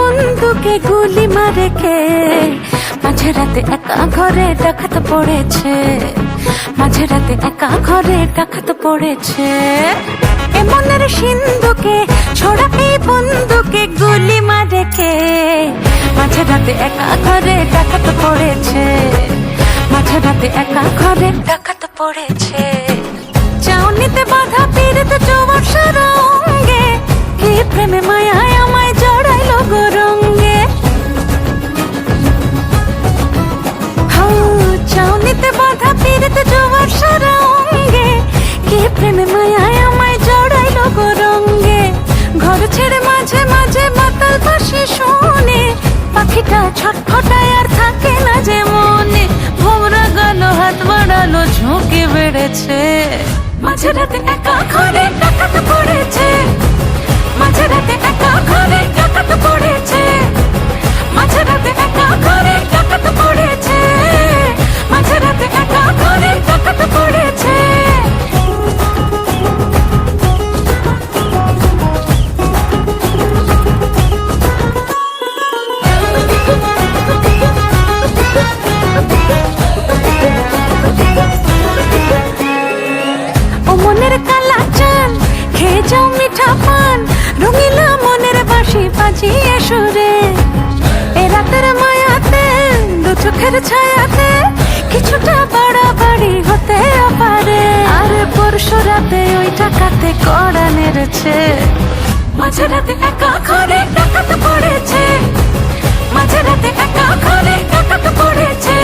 বন্দুকে গুলি মারে কে? মাঝে রাতে একা ঘরে ডাকাত পড়েছে, মাঝে রাতে একা ঘরে ডাকাত পড়েছে। এ মনের সিন্ধুকে ছোড়া এই বন্দুকে গুলি মারে কে? মাঝে রাতে একা ঘরে ডাকাত পড়েছে, মাঝে রাতে একা ঘরে ডাকাত পড়েছে। চাউনিতে বাধা পীড়িত জোয়ার সারঙ্গে, কি প্রেমে মায়ায় আমায় জড়াইল গরঙ্গে। চাউনিতে বাধা পীড়িত জোয়ার সারঙ্গে, কি প্রেমে মায়ায় আমায় জড়াইল গরঙ্গে। ঘর ছেড়ে মাঝে মাঝে মাতাল বাঁশি শুনে, পাখিটা ছটফটায় আর থাকে না যে মনে। ভোমরা গেল হাত বাড়ালো ঝুঁকি বেড়েছে, মাঝে রাতে একা ঘরে ডাকাত পড়েছে, মাঝে রাতে একা ঘরে ডাকাত পড়েছে, মাঝে রাতে একা ঘরে ডাকাত পড়েছে, মাঝে রাতে একা ঘরে ডাকাত পড়েছে। ও মনের কালা চাল খেয়ে যাও মিঠা পান, রঙিলা মনের বাঁশি বাজিয়ে সুরে। এ রাতের মায়াতে দু চোখের ছায়াতে কিছুটা বাড়াবাড়ি হতে পারে। আর পরশু রাতে ওই টাকাতে কড়া নেড়েছে, মাঝে রাতে একা ঘরে ডাকাত পড়েছে, মাঝে রাতে একা ঘরে ডাকাত পড়েছে।